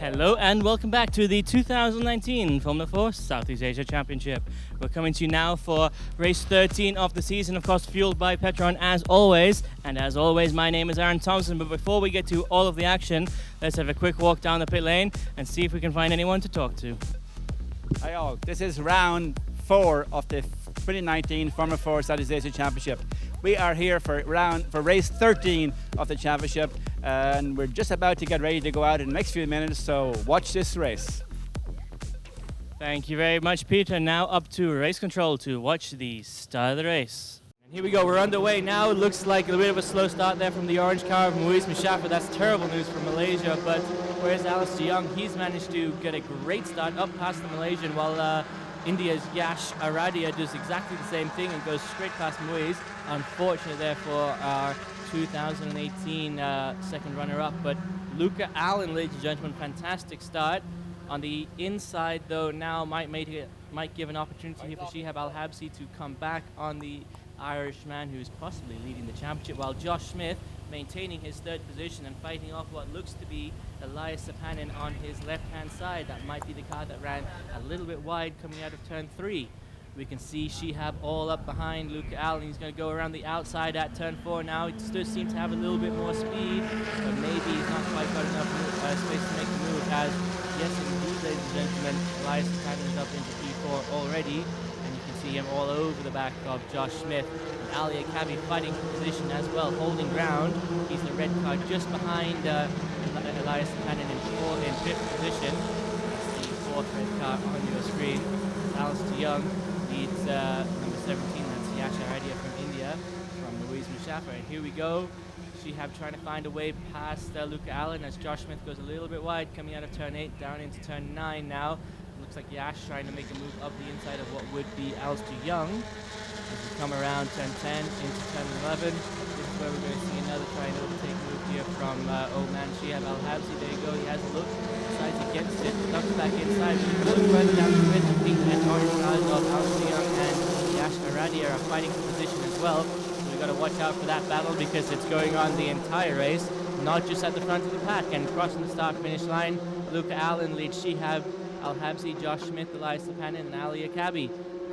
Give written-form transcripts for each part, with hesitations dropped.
Hello and welcome back to the 2019 Formula 4 Southeast Asia Championship. We're coming to you now for race 13 of the season, of course fueled by Petron as always. And as always, my name is Aaron Thompson, but before we get to all of the action, let's have a quick walk down the pit lane and see if we can find anyone to talk to. Hi all, this is round 4 of the 2019 Formula 4 Southeast Asia Championship. We are here for race 13 of the championship, and we're just about to get ready to go out in the next few minutes, so watch this race. Thank you very much, Peter. Now up to race control to watch the start of the race. And here we go, we're underway now. It looks like a bit of a slow start there from the orange car of Muiz Mustafa. That's terrible news for Malaysia, but whereas Alistair Young, he's managed to get a great start up past the Malaysian, while India's Yash Aradia does exactly the same thing and goes straight past Muiz. Unfortunate there for our 2018 second runner-up, but Luca Allen, ladies and gentlemen, fantastic start. On the inside, though, now might give an opportunity here for Shihab Al-Habsi to come back on the Irishman who's possibly leading the championship, while Josh Smith maintaining his third position and fighting off what looks to be Elias Sapanin on his left-hand side. That might be the car that ran a little bit wide coming out of turn 3. We can see Shihab all up behind Luca Allen. He's going to go around the outside at turn 4 now. He still seems to have a little bit more speed, but maybe he's not quite got enough space to make the move, as, yes indeed, ladies and gentlemen, Elias Sapanin is up into P4 already, and you can see him all over the back of Josh Smith. And Ali Akabi fighting for position as well, holding ground. He's the red car just behind Elias Sapanin in 5th position. That's the 4th red car on your screen. Alistair Young leads number 17, that's Yash Aradia from India, from Muiz Mustafa. And here we go, Shihab trying to find a way past Luca Allen as Josh Smith goes a little bit wide coming out of turn 8 down into turn 9 now. It looks like Yash trying to make a move up the inside of what would be Alistair Young. As we come around turn 10 into turn 11, this is where we're going to see another try and overtake move here from old man Shihab Al-Habsi. There you go, he has a look, decides against it, ducks back inside. We can look further down the grid, the pink and orange cars of Alistair Young and Yash Aradia are fighting for position as well. So we've got to watch out for that battle because it's going on the entire race, not just at the front of the pack. And crossing the start-finish line, Luca Allen leads Shihab Al-Habsi, Josh Smith, Elias Sapanin, and Ali Akabi.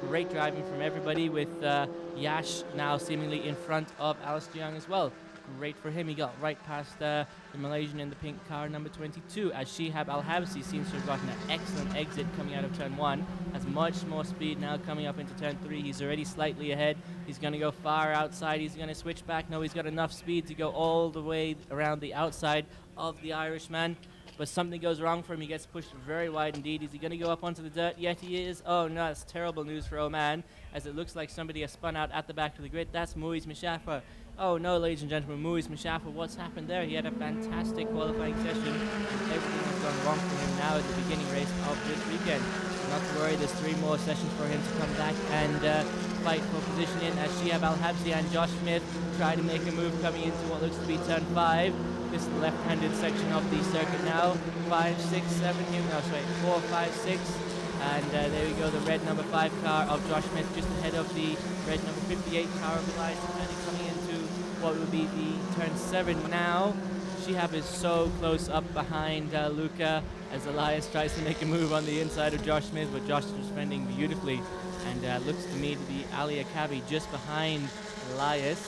Great driving from everybody, with Yash now seemingly in front of Alistair Young as well. Great for him. He got right past the Malaysian in the pink car, number 22, as Shihab Al-Habsi seems to have gotten an excellent exit coming out of turn 1. Has much more speed now coming up into turn 3. He's already slightly ahead. He's going to go far outside. He's going to switch back. No, he's got enough speed to go all the way around the outside of the Irishman. But something goes wrong for him. He gets pushed very wide indeed. Is he going to go up onto the dirt? Yet he is. Oh no, that's terrible news for Oman, as it looks like somebody has spun out at the back of the grid. That's Muiz Mustafa. Oh no, ladies and gentlemen, Muiz Mustafa, what's happened there? He had a fantastic qualifying session, and everything has gone wrong for him now at the beginning race of this weekend. Not to worry, there's 3 more sessions for him to come back and fight for position in, as Shihab Al-Habsi and Josh Smith try to make a move coming into what looks to be turn 5. This is the left-handed section of the circuit now. 5, 6, 7 here. No, sorry, 4, 5, 6. And there we go, the red number 5 car of Josh Smith just ahead of the red number 58 car of Elias Sapanin, coming into what would be the turn 7 now. Shihab is so close up behind Luca as Elias tries to make a move on the inside of Josh Smith, but Josh is defending beautifully. And looks to me to be Ali Akabi just behind Elias,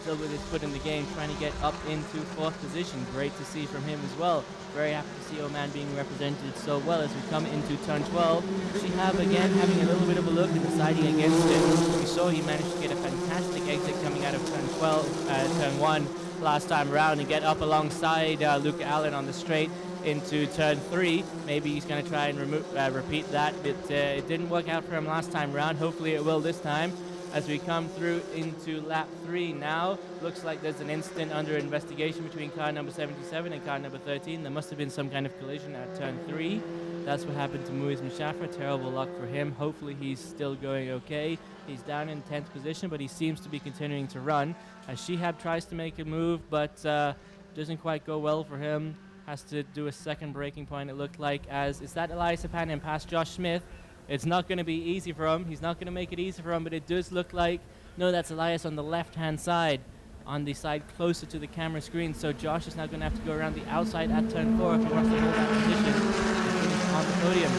still with his foot in the game, trying to get up into 4th position. Great to see from him as well. Very happy to see Oman being represented so well as we come into turn 12. Shihab again having a little bit of a look and deciding against it. We saw he managed to get a fantastic exit coming out of turn 1 last time around and get up alongside Luca Allen on the straight into turn 3. Maybe he's going to try and repeat that, but it didn't work out for him last time around. Hopefully it will this time. As we come through into lap 3 now, looks like there's an incident under investigation between car number 77 and car number 13. There must have been some kind of collision at turn 3. That's what happened to Muiz Mustafa. Terrible luck for him. Hopefully he's still going okay. He's down in 10th position, but he seems to be continuing to run. As Shihab tries to make a move, but doesn't quite go well for him. Has to do a second braking point, it looked like, as is that Elias Sapanin past Josh Smith. It's not going to be easy for him. He's not going to make it easy for him, but it does look like, no, that's Elias on the left-hand side. on the side closer to the camera screen. So Josh is now going to have to go around the outside at turn 4 if he wants to hold that position and finish on the podium.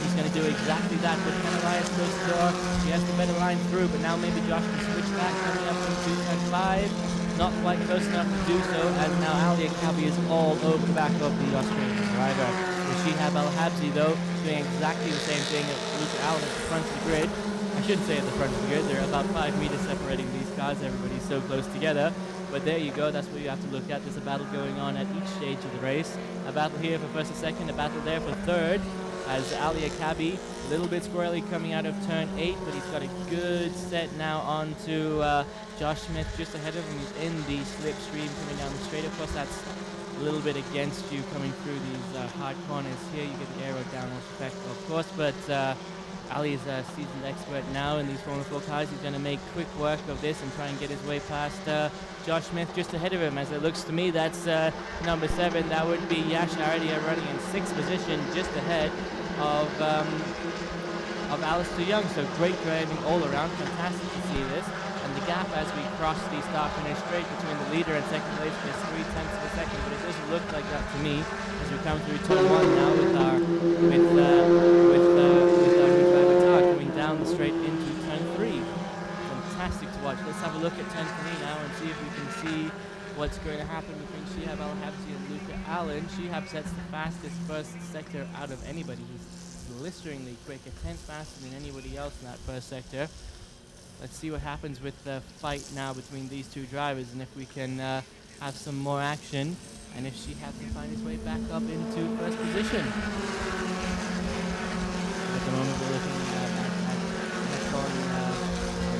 He's going to do exactly that, but can Elias close the door? He has the better line through, but now maybe Josh can switch back coming up into turn 5. Not quite close enough to do so, as now Ali Akabi is all over the back of the Australian driver. Shihab Al-Habsi, though, doing exactly the same thing as Luke Allen at the front of the grid. I shouldn't say at the front of the grid, there are about 5 meters separating these cars, everybody's so close together. But there you go, that's what you have to look at. There's a battle going on at each stage of the race. A battle here for first and second, a battle there for third, as Ali Akabi, a little bit squirrely coming out of turn 8, but he's got a good set now onto Josh Smith just ahead of him. He's in the slipstream coming down the straight. Of course, that's a little bit against you coming through these hard corners here. You get the aero downward effect, of course, but Ali is a seasoned expert now in these Formula 4 cars. He's going to make quick work of this and try and get his way past Josh Smith just ahead of him. As it looks to me, that's number 7. That would be Yash Aradia running in 6th position just ahead of Alistair Young. So great driving all around. Fantastic to see this. And the gap as we cross the start-finish straight between the leader and second place is 0.3 of a second, but it doesn't look like that to me as we come through turn 1 now with our new driver Tar coming down the straight into turn 3. Fantastic to watch. Let's have a look at turn 3 now and see if we can see what's going to happen between Shihab Al-Habsi and Luca Allen. Shihab sets the fastest first sector out of anybody. He's blisteringly quick, a tenth faster than anybody else in that first sector. Let's see what happens with the fight now between these two drivers, and if we can have some more action, and if Shihab can find his way back up into first position. At the moment we're looking at our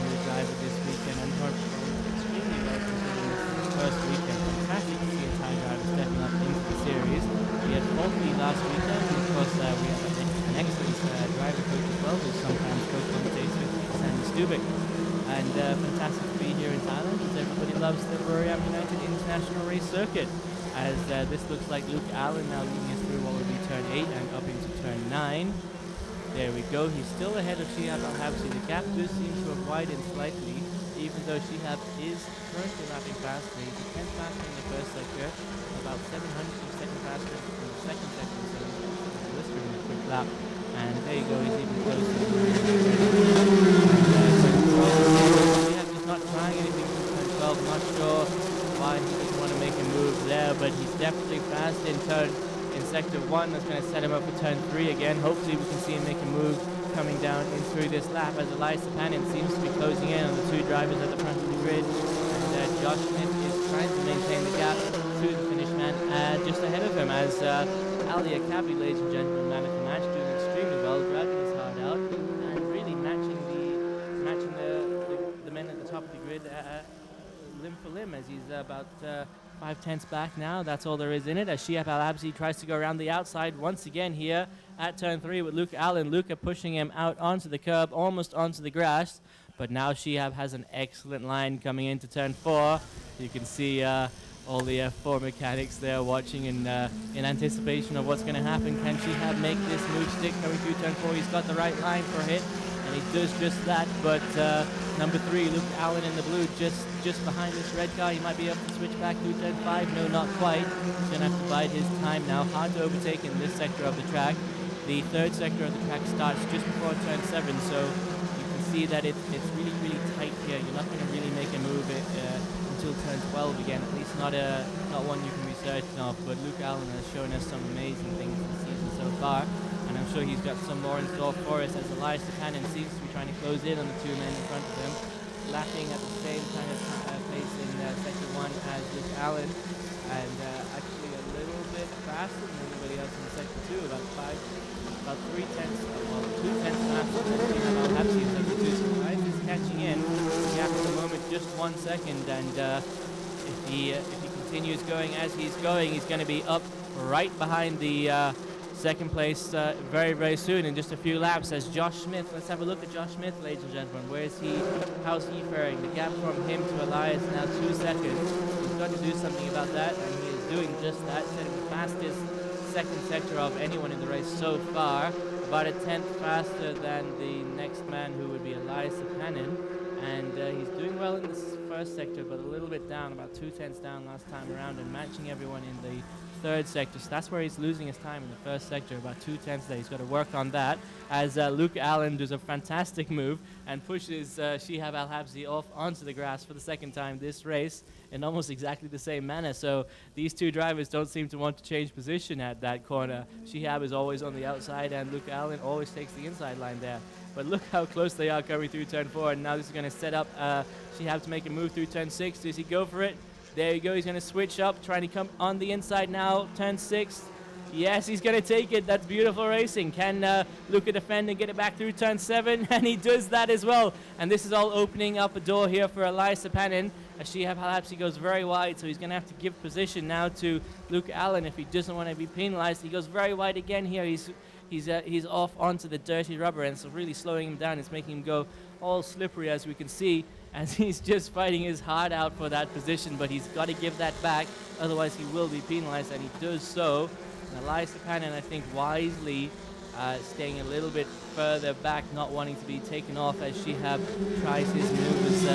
new driver this weekend, and her extremely well considering this is his first weekend. Fantastic to see a Thai driver stepping up into the series. We had 40 last weekend, and of course we have an excellent driver coach as well, who sometimes co-commentates with Sandy Stubik. And fantastic to be here in Thailand, as everybody loves the Buriram United International Race Circuit. As this looks like Luke Allen now leading us through what would be turn 8 and up into turn 9. There we go, he's still ahead of Shihab Al-Habsi. The gap does seem to have widened slightly, even though Shihab is currently lapping faster. He's a 10th faster in the first sector, about 700 of second faster in the second sector, so he's blistering a quick lap. And there you go, he's even closer. He's not trying anything in turn 12. I'm not sure why he doesn't want to make a move there, but he's definitely fast in sector 1. That's going to set him up for turn 3 again. Hopefully we can see him make a move coming down in through this lap, as Elias Panin seems to be closing in on the two drivers at the front of the grid. And Josh Smith is trying to maintain the gap to the finish man just ahead of him, as Ali Akabi, ladies and gentlemen, man of the match, doing extremely well, driving his heart out and really matching the men at the top of the grid limb for limb, as he's about 5/10 back now. That's all there is in it, as Shihab Al-Habsi tries to go around the outside once again here at turn 3 with Luke Allen. Luca pushing him out onto the curb, almost onto the grass, but now Shihab has an excellent line coming into turn 4. You can see all the F4 mechanics there watching in anticipation of what's going to happen. Can Shihab make this move stick coming through turn 4? He's got the right line for a hit, and he does just that, but number 3, Luke Allen in the blue, just behind this red car. He might be able to switch back through turn 5. No, not quite. He's going to have to bide his time now. Hard to overtake in this sector of the track. The third sector of the track starts just before turn 7, so you can see that it's really, really tight here. You're not going to really make a move until turn 12 again, at least not one you can be certain of. But Luke Allen has shown us some amazing things this season so far, and I'm sure he's got some more in store for us, as Elias Panin seems to be trying to close in on the two men in front of him, lapping at the same kind of pace in sector 1 as Luke Allen, and actually a little bit faster than anybody else in sector 2, about 2/10 faster than Shihab Al-Habsi in sector 2. So Elias is catching in. The gap at the moment just 1 second, and if he continues going as he's going, he's going to be up right behind the second place very, very soon in just a few laps, as Josh Smith. Let's have a look at Josh Smith, ladies and gentlemen. Where is he? How's he faring? The gap from him to Elias now 2 seconds. He's got to do something about that, and he is doing just that, setting the fastest second sector of anyone in the race so far, about a tenth faster than the next man, who would be Elias Panin. and he's doing well in this first sector, but a little bit down, about 2/10 down last time around, and matching everyone in the third sector. So that's where he's losing his time in the first sector, about 2/10 there. He's got to work on that, as Luke Allen does a fantastic move and pushes Shihab Al-Habsi off onto the grass for the second time this race in almost exactly the same manner. So these two drivers don't seem to want to change position at that corner. Shihab is always on the outside, and Luke Allen always takes the inside line there. But look how close they are coming through turn 4, and now this is going to set up Shihab to make a move through turn 6. Does he go for it? There you go. He's going to switch up, trying to come on the inside now. Turn 6. Yes, he's going to take it. That's beautiful racing. Can Luca defend and get it back through turn 7? And he does that as well. And this is all opening up a door here for Elias Sapanin, as Shihab Al-Habsi goes very wide. So he's going to have to give position now to Luke Allen if he doesn't want to be penalized. He goes very wide again here. He's off onto the dirty rubber, and so really slowing him down. It's making him go all slippery, as we can see, as he's just fighting his heart out for that position, but he's got to give that back, otherwise he will be penalized, and he does so. And Elias Sapanin, I think, wisely staying a little bit further back, not wanting to be taken off as Shihab tries his moves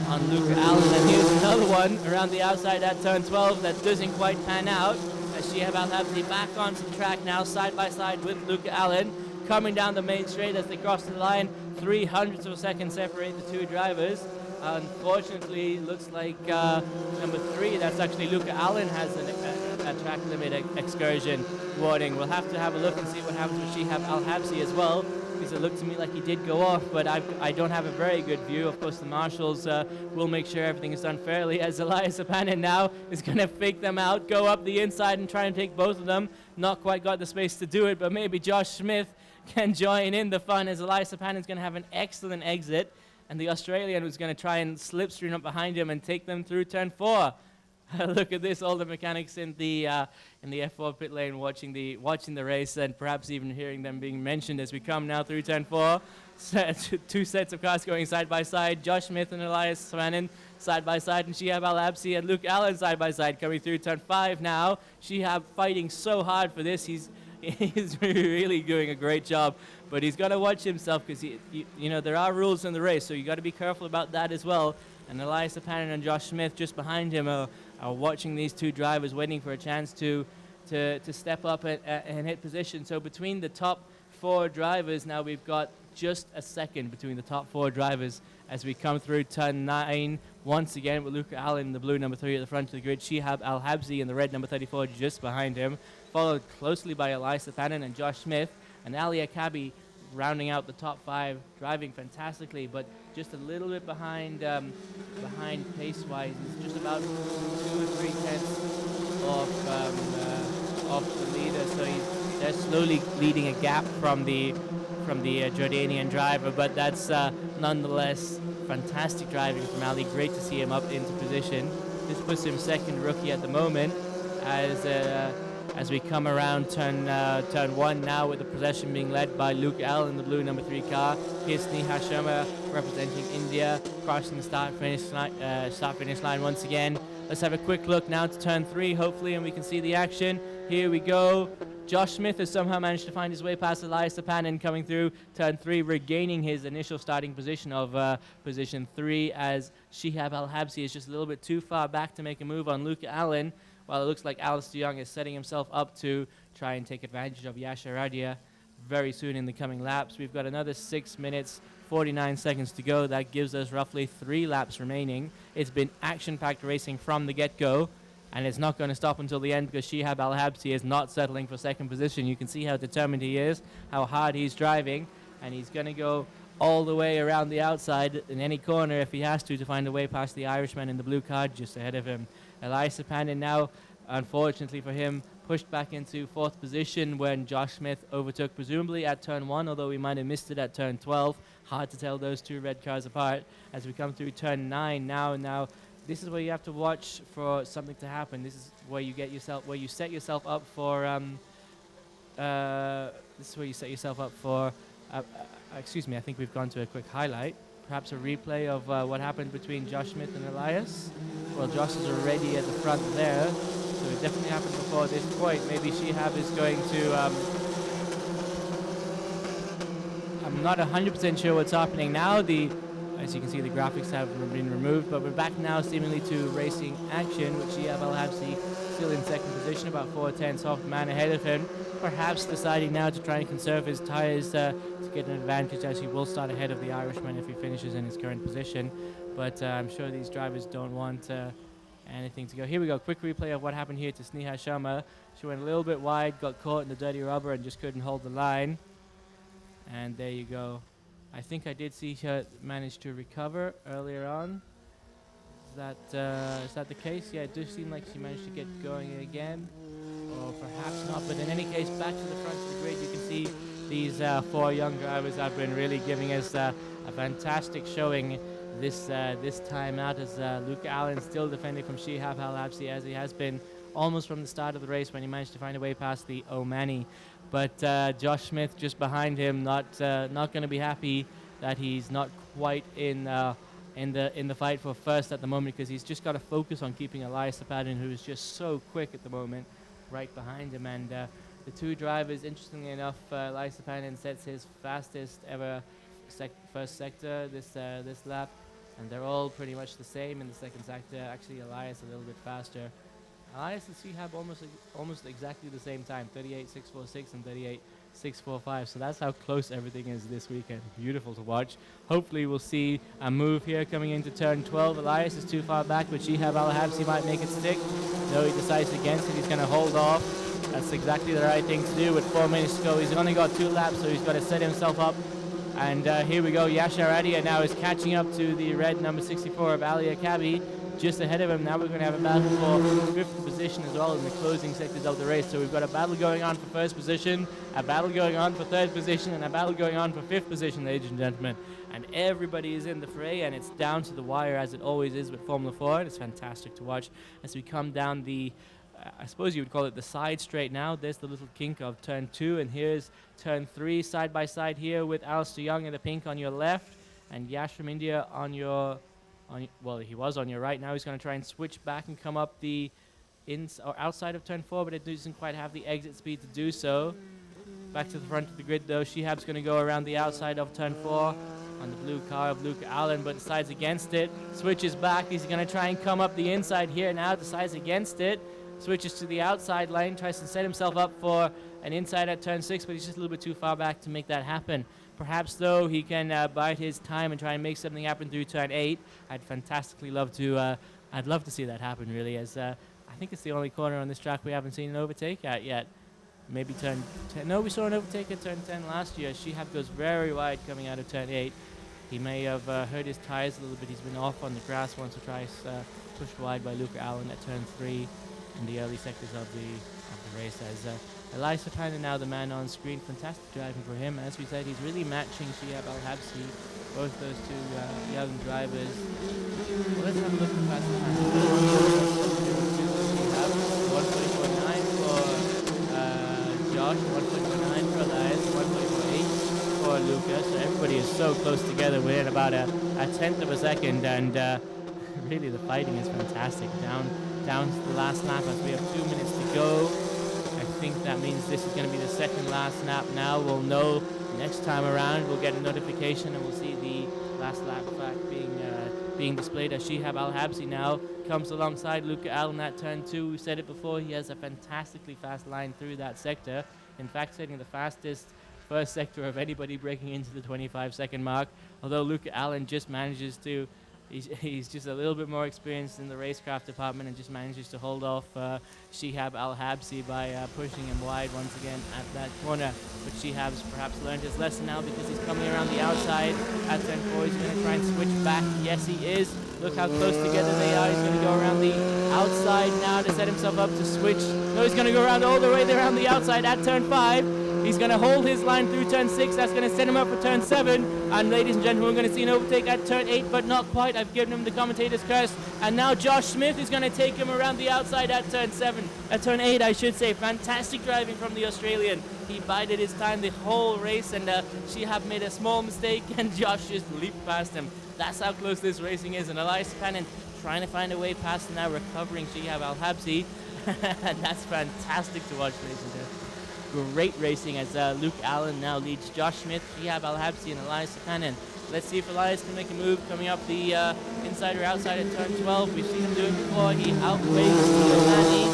on Luke Allen. And here's another one around the outside at turn 12 that doesn't quite pan out, as Shihab Al-Habsi back onto the track now, side by side with Luke Allen, coming down the main straight as they cross the line. 300ths of a second separate the two drivers. Unfortunately, looks like number 3, that's actually Luke Allen, has a track limit excursion warning. We'll have to have a look and see what happens with Shihab Al-Habsi as well, because it looked to me like he did go off, but I don't have a very good view. Of course, the marshals will make sure everything is done fairly, as Elias Sapanin now is going to fake them out, go up the inside and try and take both of them. Not quite got the space to do it, but maybe Josh Smith can join in the fun, as Elias Sapanin is going to have an excellent exit, and the Australian was going to try and slipstream up behind him and take them through turn 4. Look at this, all the mechanics in the F4 pit lane watching the race, and perhaps even hearing them being mentioned as we come now through turn 4. Two sets of cars going side by side. Josh Smith and Elias Sapanin side by side, and Shihab Al-Habsi and Luke Allen side by side coming through turn 5 now. Shihab fighting so hard for this. He's really doing a great job, but he's got to watch himself, because you know, there are rules in the race, so you got to be careful about that as well. And Elias Sapanin and Josh Smith just behind him are watching these two drivers, waiting for a chance to step up and hit position. So between the top 4 drivers now, we've got just a second between the top 4 drivers as we come through turn 9 once again, with Luke Allen, the blue number 3 at the front of the grid, Shihab Al-Habsi in the red number 34 just behind him, followed closely by Elias Sapanin and Josh Smith, and Ali Akabi rounding out the top 5, driving fantastically, but just a little bit behind pace-wise. He's just about 2 or 3 tenths off the leader, so they're slowly leading a gap from the Jordanian driver, but that's nonetheless fantastic driving from Ali. Great to see him up into position. This puts him second rookie at the moment, as we come around turn 1 now, with the possession being led by Luke Allen, the blue number 3 car. Here's Sneha Sharma representing India, crossing the start-finish line once again. Let's have a quick look now to turn 3, hopefully, and we can see the action. Here we go. Josh Smith has somehow managed to find his way past Elias Sapanin coming through turn 3, regaining his initial starting position of position 3, as Shihab Al-Habsi is just a little bit too far back to make a move on Luke Allen, while it looks like Alistair Young is setting himself up to try and take advantage of Yasha Radia very soon in the coming laps. We've got another 6 minutes, 49 seconds to go. That gives us roughly 3 laps remaining. It's been action-packed racing from the get-go, and it's not going to stop until the end, because Shihab Al-Habsi is not settling for second position. You can see how determined he is, how hard he's driving, and he's going to go all the way around the outside in any corner if he has to find a way past the Irishman in the blue car just ahead of him. Elias Sapanin now, unfortunately for him, pushed back into 4th position when Josh Smith overtook, presumably at turn 1, although we might have missed it at turn 12. Hard to tell those two red cars apart as we come through turn 9 now. Now, this is where you have to watch for something to happen. This is where you set yourself up for. Excuse me. I think we've gone to a quick highlight. Perhaps a replay of what happened between Josh Smith and Elias. Well, Josh is already at the front there, so it definitely happened before this point. Maybe Shihab is going to. I'm not 100% sure what's happening now. The as you can see, the graphics have been removed, but we're back now seemingly to racing action, with Shihab Al-Habsi still in second position, about 4 tenths off the man ahead of him, perhaps deciding now to try and conserve his tyres to get an advantage, as he will start ahead of the Irishman if he finishes in his current position. But I'm sure these drivers don't want anything to go. Here we go, quick replay of what happened here to Sneha Sharma. She went a little bit wide, got caught in the dirty rubber and just couldn't hold the line. And there you go. I think I did see her manage to recover earlier on. Is that the case? Yeah, it does seem like she managed to get going again. Or perhaps not, but in any case, back to the front of the grid, you can see these 4 young drivers have been really giving us a fantastic showing this time out, as Luke Allen still defending from Shihab Al-Habsi, as he has been almost from the start of the race when he managed to find a way past the Omani. But Josh Smith just behind him, not going to be happy that he's not quite in the fight for first at the moment, because he's just got to focus on keeping Elias Sapadin, who is just so quick at the moment, right behind him. And the 2 drivers, interestingly enough, Elias Sapadin sets his fastest ever first sector this lap, and they're all pretty much the same in the second sector. Actually, Elias a little bit faster. Elias and Shihab almost exactly the same time, 38.646 and 38.645. So that's how close everything is this weekend. Beautiful to watch. Hopefully we'll see a move here coming into turn 12. Elias is too far back, but Shihab Al-Habsi might make it stick. No, he decides against it. He's going to hold off. That's exactly the right thing to do with 4 minutes to go. He's only got 2 laps, so he's got to set himself up. And here we go. Yashar Adia now is catching up to the red number 64 of Ali Akabi, just ahead of him. Now we're going to have a battle for 5th position as well in the closing sectors of the race. So we've got a battle going on for 1st position, a battle going on for 3rd position, and a battle going on for 5th position, ladies and gentlemen. And everybody is in the fray, and it's down to the wire, as it always is with Formula 4. And it's fantastic to watch as we come down the I suppose you would call it the side straight now. There's the little kink of turn 2, and here's turn 3 side by side here with Alistair Young in the pink on your left, and Yash from India on your, well, he was on your right. Now he's going to try and switch back and come up the or outside of turn 4, but it doesn't quite have the exit speed to do so. Back to the front of the grid though. Shihab's going to go around the outside of turn 4 on the blue car of Luke Allen, but decides against it. Switches back. He's going to try and come up the inside here now. Decides against it. Switches to the outside lane, tries to set himself up for an inside at turn 6, but he's just a little bit too far back to make that happen. Perhaps, though, he can bide his time and try and make something happen through turn 8. I'd love to see that happen, really, as I think it's the only corner on this track we haven't seen an overtake at yet. Maybe turn 10. No, we saw an overtake at turn 10 last year. Shihab goes very wide coming out of turn 8. He may have hurt his tires a little bit. He's been off on the grass once or twice, pushed wide by Luke Allen at turn 3. In the early sectors of the race, as Elias Sapadin now the man on screen. Fantastic driving for him. As we said, he's really matching Shihab Al-Habsi, both those 2 young drivers. Well, let's have a look at the fast time. 1:44.9 for Josh, 1:44.9 for Elias, 1:44.8 for Lucas. So everybody is so close together within about a tenth of a second, and really the fighting is fantastic. Down to the last lap as we have 2 minutes to go. I think that means this is going to be the second last lap now. We'll know next time around. We'll get a notification and we'll see the last lap fact being displayed as Shihab Al-Habsi now comes alongside Luke Allen at turn 2. We said it before, he has a fantastically fast line through that sector. In fact, setting the fastest first sector of anybody breaking into the 25-second mark. Although Luke Allen just manages to He's just a little bit more experienced in the racecraft department and just manages to hold off Shihab Al-Habsi by pushing him wide once again at that corner. But Shihab's perhaps learned his lesson now because he's coming around the outside at turn 4. He's going to try and switch back. Yes, he is. Look how close together they are. He's going to go around the outside now to set himself up to switch. No, he's going to go around all the way around the outside at turn 5. He's going to hold his line through turn 6. That's going to set him up for turn 7. And ladies and gentlemen, we're going to see an overtake at turn 8, but not quite. I've given him the commentator's curse. And now Josh Smith is going to take him around the outside at turn 7. At turn 8, I should say. Fantastic driving from the Australian. He bided his time the whole race, and Shihab made a small mistake, and Josh just leaped past him. That's how close this racing is. And Elias Sapadin trying to find a way past, and now recovering Shihab Al-Habsi. And that's fantastic to watch, ladies and gentlemen. Great racing as Luke Allen now leads Josh Smith, Shihab Al-Habsi, and Elias Sapadin Let's see if Elias can make a move coming up the inside or outside at turn 12. We've seen him do it before. He outweighs Manny.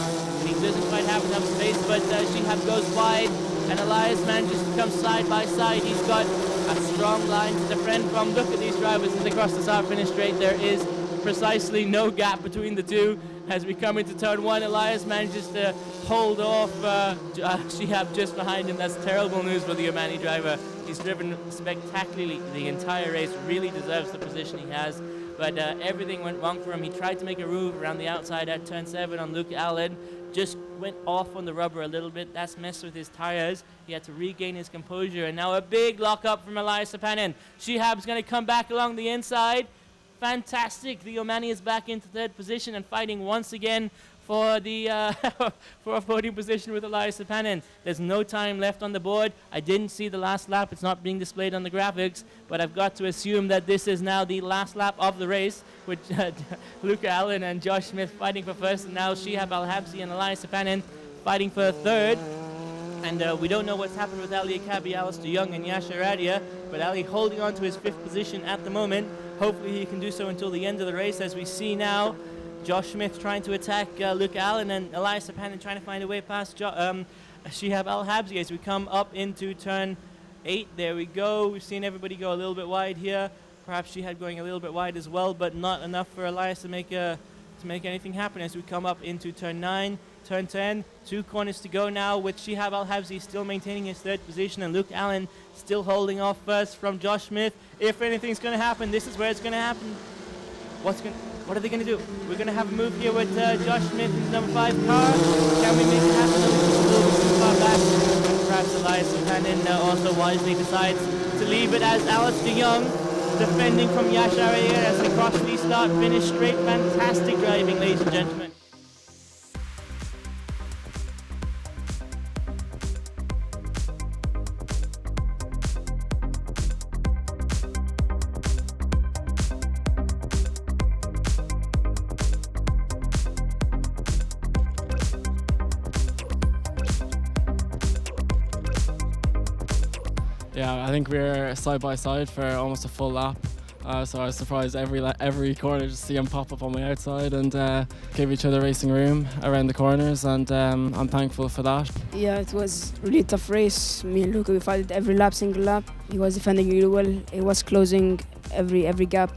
He doesn't quite have enough space, but Shihab goes wide, and Elias manages to come side by side. He's got a strong line to defend from. Look at these drivers as they cross the start-finish straight. There is precisely no gap between the two. As we come into turn 1, Elias manages to hold off Shihab just behind him. That's terrible news for the Omani driver. He's driven spectacularly the entire race, really deserves the position he has, but everything went wrong for him. He tried to make a move around the outside at turn 7 on Luke Allen, just went off on the rubber a little bit. That's messed with his tires. He had to regain his composure, and now a big lock up from Elias Sapanen. Shihab's going to come back along the inside. Fantastic. The Omani is back into 3rd position and fighting once again for the for a podium position with Elias Sapanen. There's no time left on the board. I didn't see the last lap. It's not being displayed on the graphics, but I've got to assume that this is now the last lap of the race, with Luca Allen and Josh Smith fighting for 1st, and now Shihab Al-Habsi and Elias Sapanen fighting for 3rd. And we don't know what's happened with Ali Akabi, Alistair Young, and Yasha Radia, but Ali holding on to his 5th position at the moment. Hopefully he can do so until the end of the race. As we see now, Josh Smith trying to attack Luke Allen, and Elias Sapanen trying to find a way past Shihab Al-Habsi as we come up into turn 8. There we go. We've seen everybody go a little bit wide here. Perhaps Shihab going a little bit wide as well, but not enough for Elias to make anything happen as we come up into turn 9. Turn 10, 2 corners to go now, with Shihab Al-Habsi still maintaining his 3rd position and Luke Allen still holding off first from Josh Smith. If anything's going to happen, this is where it's going to happen. What are they going to do? We're going to have a move here with Josh Smith in the number 5 car. Can we make it happen? No, it's a little bit too far back. And perhaps Elias Sapanen also wisely decides to leave it as Alistair Young defending from Yasha Radia as they cross the start-finish straight. Fantastic driving, ladies and gentlemen. Yeah, I think we were side by side for almost a full lap, so I was surprised every corner to see them pop up on my outside and give each other racing room around the corners, and I'm thankful for that. Yeah, it was really tough race. Me and Luca, we fought every lap, single lap. He was defending really well. He was closing every gap.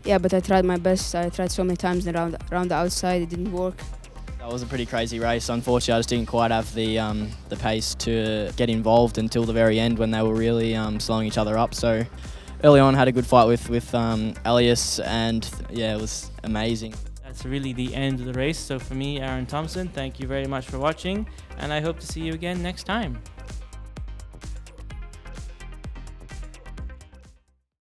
Yeah, but I tried my best. I tried so many times around the outside. It didn't work. That was a pretty crazy race. Unfortunately, I just didn't quite have the pace to get involved until the very end when they were really slowing each other up. So early on, had a good fight with Elias, and yeah, it was amazing. That's really the end of the race. So for me, Aaron Thompson, thank you very much for watching, and I hope to see you again next time.